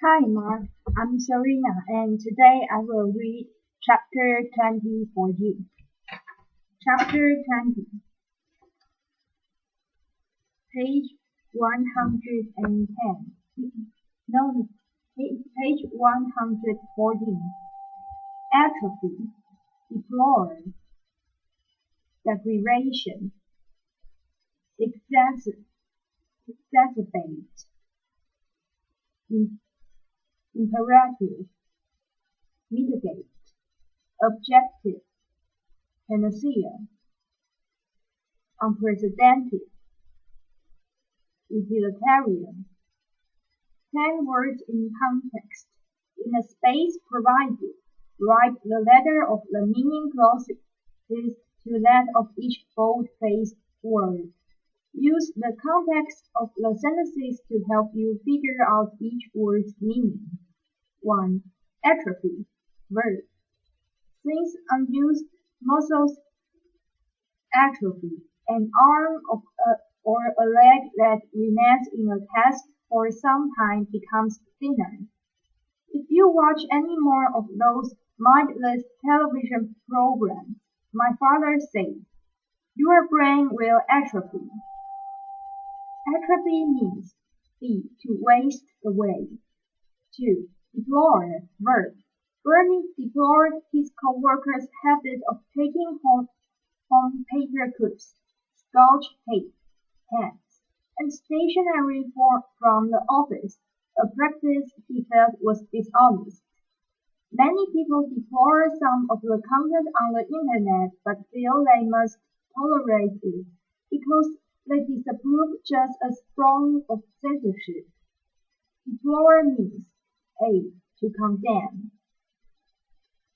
Hi Mark, I'm Serena and today I will read chapter 20 for you. Chapter 20, page 110. No, page 114. Atrophy, deplore, deprivation, exacerbate, imperative, mitigate, objective, panacea, unprecedented, utilitarian. 10 words in context. In the space provided, write the letter of the meaning closest to that of each bold-faced word. Use the context of the sentences to help you figure out each word's meaning. 1. Atrophy. Verb. Since unused muscles atrophy, an arm or a leg that remains in a cast for some time becomes thinner. If you watch any more of those mindless television programs, my father said, your brain will atrophy. Atrophy means to waste away. 2. Deplore, verb. Bernie deplored his co-workers' habit of taking home paper clips, scotch tape, pens, and stationery from the office, a practice he felt was dishonest. Many people deplore some of the content on the internet but feel they must tolerate it because they disapprove just as strong of censorship. Deplore means A. To condemn.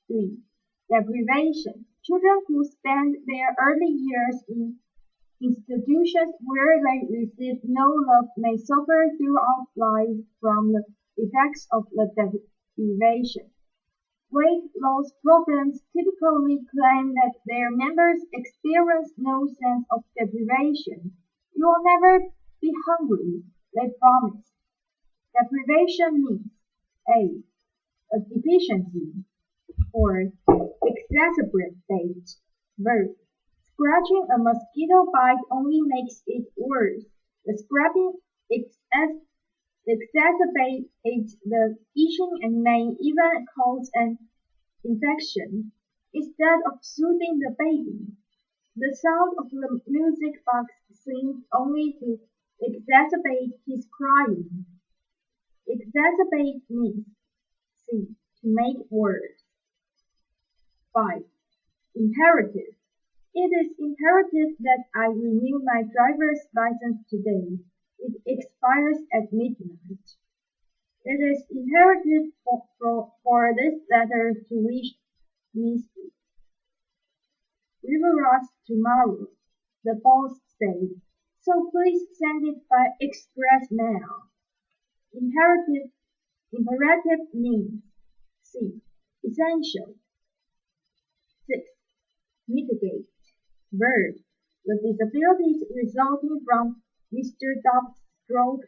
3. Deprivation. Children who spend their early years in institutions where they receive no love may suffer throughout life from the effects of the deprivation. Weight loss programs typically claim that their members experience no sense of deprivation. You will never be hungry, they promise. Deprivation means A deficiency, or exacerbate, verb. Scratching a mosquito bite only makes it worse. The scratching exacerbates the itching and may even cause an infection. Instead of soothing the baby, the sound of the music box seemed only to exacerbate his crying. Exacerbate means C. To make worse. 5. Imperative. It is imperative that I renew my driver's license today. It expires at midnight. It is imperative for this letter to reach Miss Riveros tomorrow, the boss said, so please send it by express mail. Imperative means C. Essential. 6. Mitigate. Verb. The disabilities resulting from Mr. Dobbs' stroke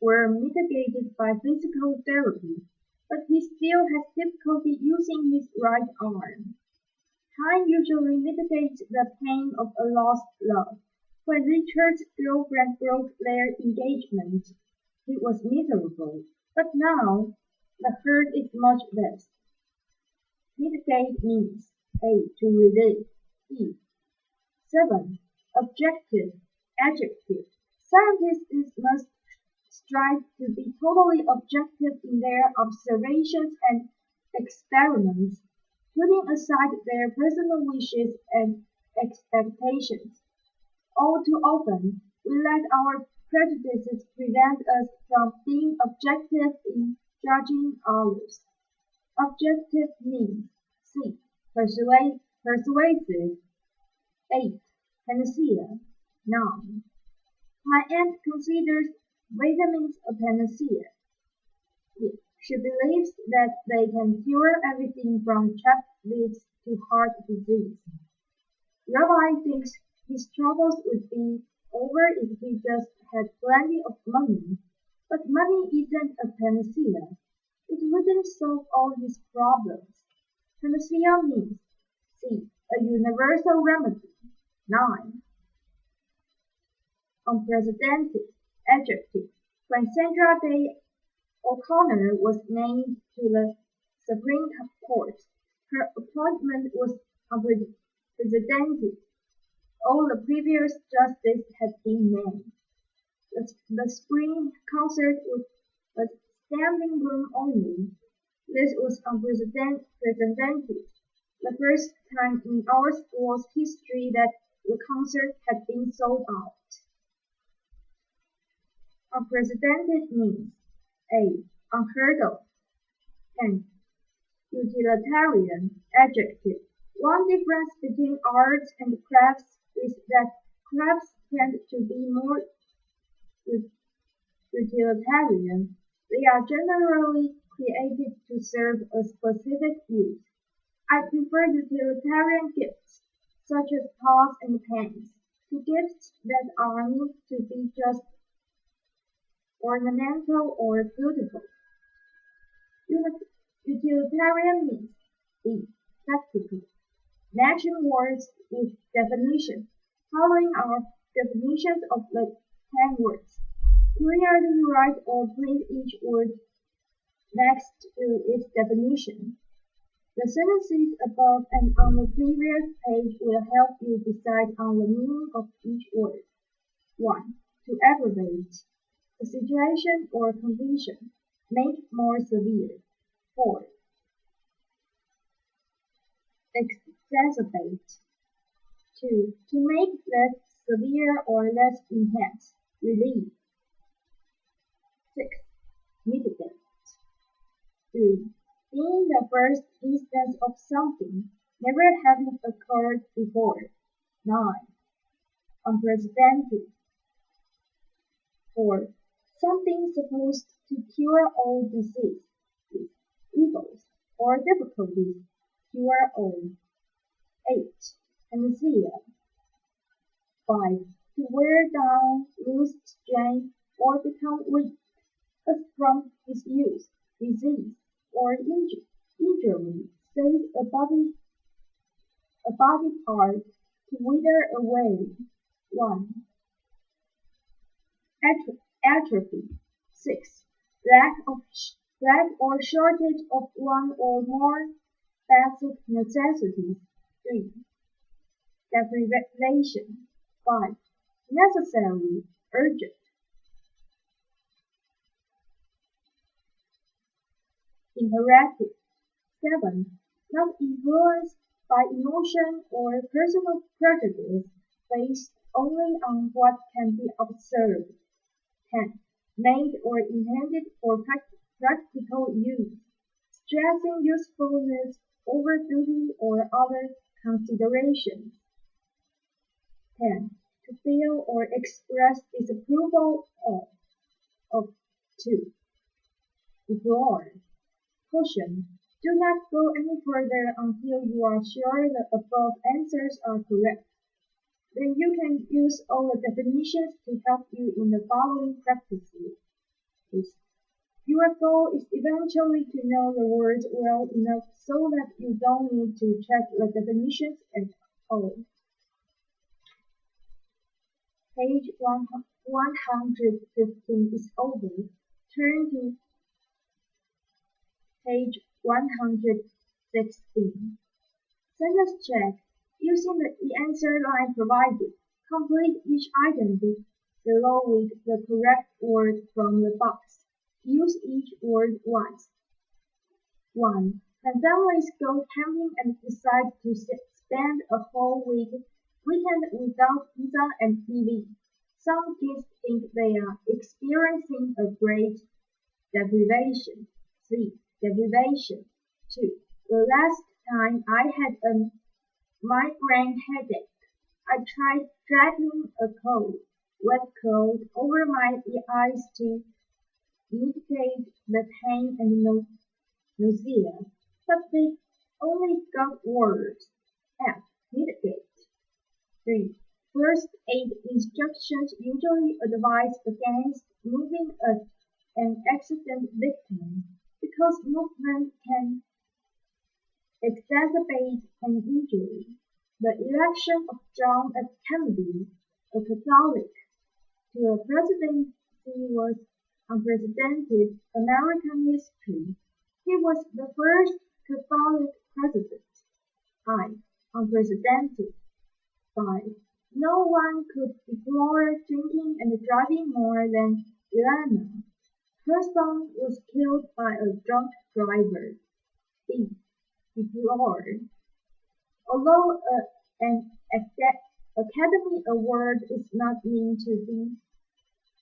were mitigated by physical therapy, but he still has difficulty using his right arm. Time usually mitigates the pain of a lost love. When Richard's girlfriend broke their engagement, it was miserable, but now the hurt is much less. Mitigate means A. To relieve. E. 7. Objective. Adjective. Scientists must strive to be totally objective in their observations and experiments, putting aside their personal wishes and expectations. All too often, we let our prejudices prevent us from being objective in judging others. Objective means C. Persuasive. 8. Panacea. Noun. My aunt considers vitamins a panacea. She believes that they can cure everything from chapped lips to heart disease. Rabbi thinks his troubles would be over if he just had plenty of money. But money isn't a panacea. couldn't solve all his problems. Panacea means C. A universal remedy. 9. Unprecedented. Adjective. When Sandra Day O'Connor was named to the Supreme Court, her appointment was unprecedented. All the previous justices had been named. The spring concert was a standing room only. This was unprecedented. The first time in our school's history that the concert had been sold out. Unprecedented means A. Unheard of. 10. Utilitarian. Adjective. One difference between arts and crafts is that crafts tend to be more utilitarian. They are generally created to serve a specific use. I prefer utilitarian gifts, such as pots and pans, to gifts that are meant to be just ornamental or beautiful. Utilitarian means B. Practical. Matching words with definition. Following our definitions of the 10 words. Clearly write or print each word next to its definition. The sentences above and on the previous page will help you decide on the meaning of each word. 1. To aggravate. A situation or condition. Make more severe. 4. Exacerbate. 2. To make less severe or less intense. Relieve. 6. Mitigate. 3. Being the first instance of something, never having occurred before. 9. Unprecedented. 4. Something supposed to cure all disease, evils, or difficulties. Cure all. 8. Panacea. 5. To wear down, lose strength, or become weak, as from disuse, disease, or injury, save a body part, to wither away. 1. Atrophy. 6. Lack or shortage of one or more basic necessities. 3. Deprivation. 5. Necessary, urgent. Imperative. 7. Not influenced by emotion or personal prejudice, based only on what can be observed. 10. Made or intended for practical use, stressing usefulness over duty or other considerations. 10. To feel or express disapproval of. 2. Deplore. Caution. Do not go any further until you are sure the above answers are correct. Then you can use all the definitions to help you in the following practices. Your goal is eventually to know the words well enough so that you don't need to check the definitions at all. Page 115 is over. Turn to page 116. Sentence check. Using the answer line provided, complete each item below with the correct word from the box. Use each word once. 1. When families go camping and decide to spend a whole weekend without pizza and TV, some kids think they are experiencing a great deprivation. 3. Deprivation. 2. The last time I had a migraine headache, I tried dragging a wet cloth over my eyes to mitigate the pain and nausea, but they only got worse. F. Mitigate. 3. First aid instructions usually advise against moving an accident victim because because movement can exacerbate an injury. The election of John F. Kennedy, a Catholic, to a presidency was unprecedented American history. He was the first Catholic president. Unprecedented. 5. No one could deplore drinking and driving more than Elena. Her son was killed by a drunk driver. D. Deplored. Although an Academy Award is not meant to be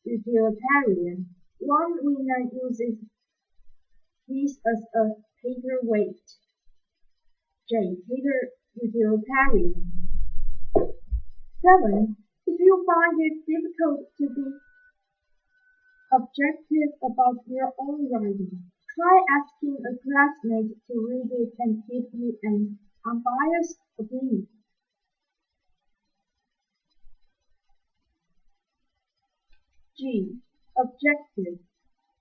utilitarian, one winner uses this as a paperweight. J. Utilitarian. 7. If you find it difficult to be objective about your own writing, try asking a classmate to read it and give you an unbiased opinion. G. Objective.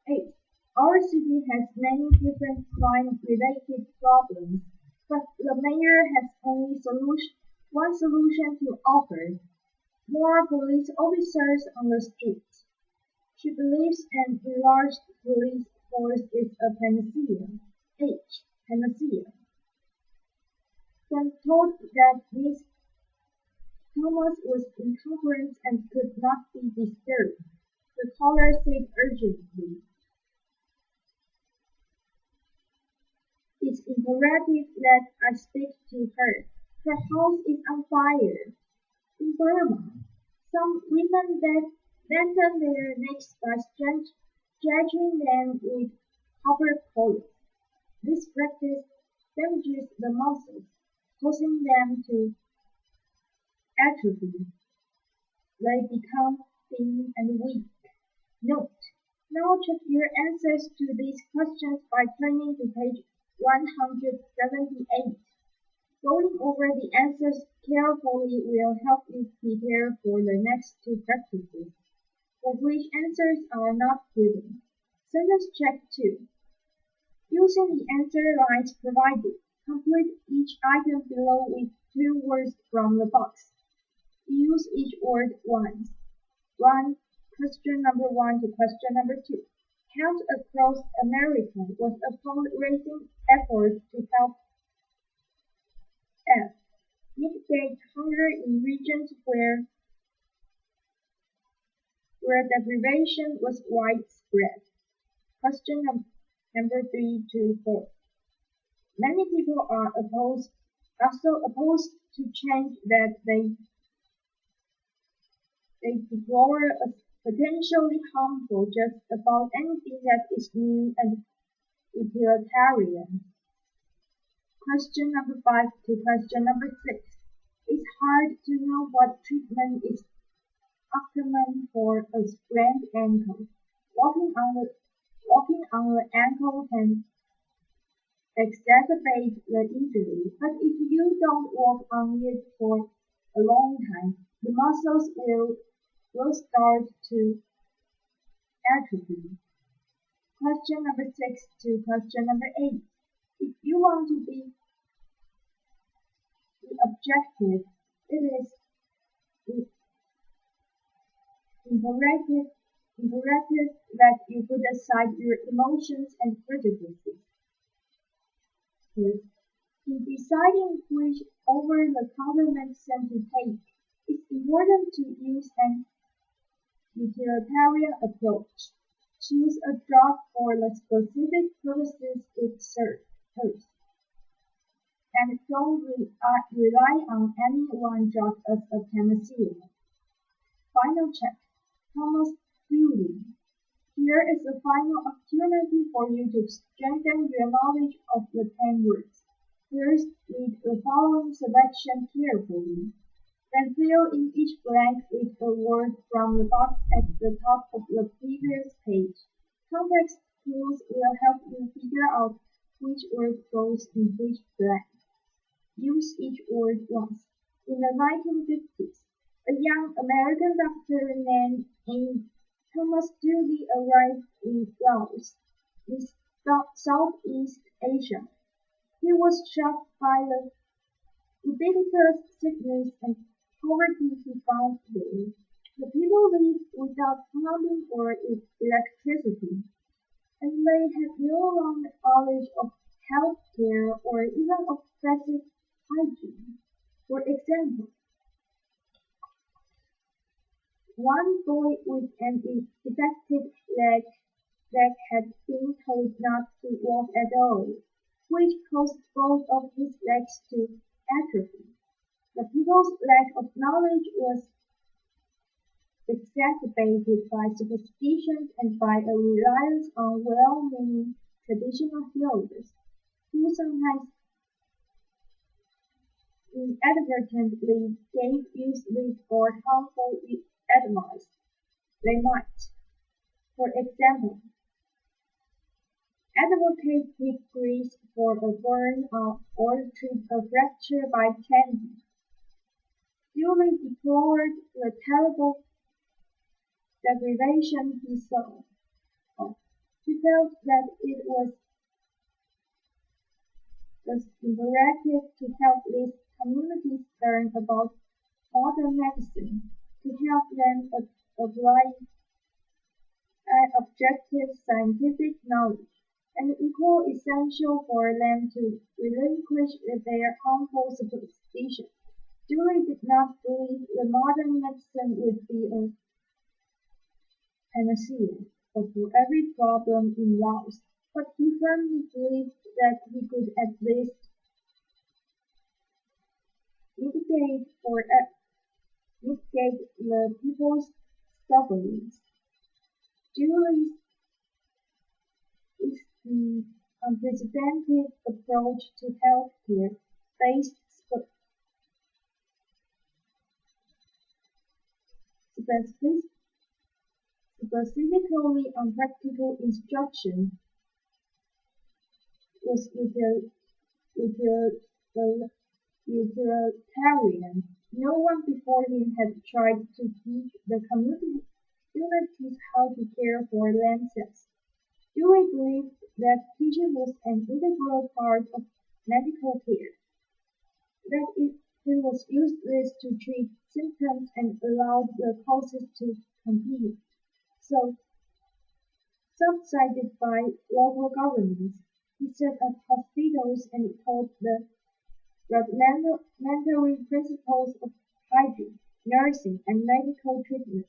8. Our city has many different crime-related problems, but the mayor has only one solution to offer: more police officers on the streets. She believes an enlarged police force is a panacea. H. Panacea. Then told that Miss Thomas was in conference and could not be disturbed. The caller said urgently, "It's imperative that I speak to her. Her house is on fire." In Burma, some women lengthen their necks by stretching them with copper coils. This practice damages the muscles, causing them to atrophy. They become thin and weak. Note: now check your answers to these questions by turning to page 178. Going over the answers carefully will help you prepare for the next two practices, for which answers are not given. Sentence check 2. Using the answer lines provided, complete each item below with 2 words from the box. Use each word once. 1. Question number 1 to question number 2. Count Across America was a fundraising effort to help F. Mitigate hunger in regions where deprivation was widespread. Question number 3 to 4. Many people are so opposed to change that they deplore as potentially harmful just about anything that is new and utilitarian. Question number 5 to question number 6. It's hard to know what treatment is optimum for a sprained ankle. Walking on the ankle can exacerbate the injury, but if you don't walk on it for a long time, the muscles will start to atrophy. Question number 6 to question number 8. If you want to be objective, it is imperative that you put aside your emotions and prejudices. In deciding which over-the-counter medicine to take, it's important to use an utilitarian approach. Choose a drug for the specific purposes it serves, and don't rely on any one drug as a panacea. Final check. Thomas Fielding. Here is a final opportunity for you to strengthen your knowledge of the 10 words. First, read the following selection carefully. Then fill in each blank with a word from the box at the top of the previous page. Context clues will help you figure out which word goes in which blank. Use each word once. In the 1950s, a young American doctor named Thomas Dewey arrived in Laos. This Southeast Asia. He was shocked by the ubiquitous sickness and poverty he found there. The people lived without plumbing or electricity, and they had no knowledge of health care or even of basic hygiene. For example, one boy with an infected leg had been told not to walk at all, which caused both of his legs to atrophy. The people's lack of knowledge was exacerbated by superstitions and by a reliance on well-meaning traditional healers, who sometimes inadvertently gave useless or harmful advice. They might, for example, advocate quick grease for a burn or treat a fracture by candy. Julie deplored the terrible deprivation he saw. He felt that it was imperative to help these communities learn about modern medicine, to help them apply objective scientific knowledge, and equally essential for them to relinquish their harmful superstitions. Julie did not believe the modern medicine would be a panacea for every problem in Laos, but he firmly believed that he could at least mitigate the people's sufferings. Julie's unprecedented approach to healthcare, based specifically on practical instruction, was utilitarian. No one before him had tried to teach the communities how to care for themselves. Dewey believed that teaching was an integral part of medical care, that it was useless to treat symptoms and allow the causes to continue. So, subsidized by local governments, he set up hospitals and taught the rudimentary principles of hygiene, nursing, and medical treatment.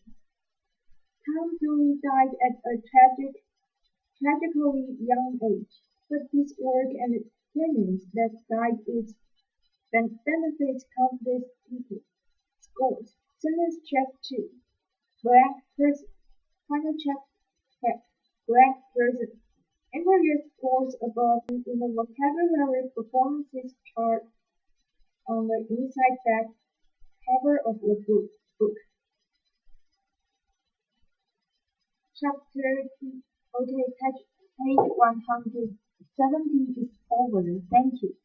Tom Dooley died at a tragically young age, but his work and opinions that guide its benefits countless people. Scores. Sentence check 2. Blank person. Final check. Blank person. Enter your scores above in the vocabulary performances chart on the inside back cover of the book. Chapter 2. Okay, page 170 is over. Thank you.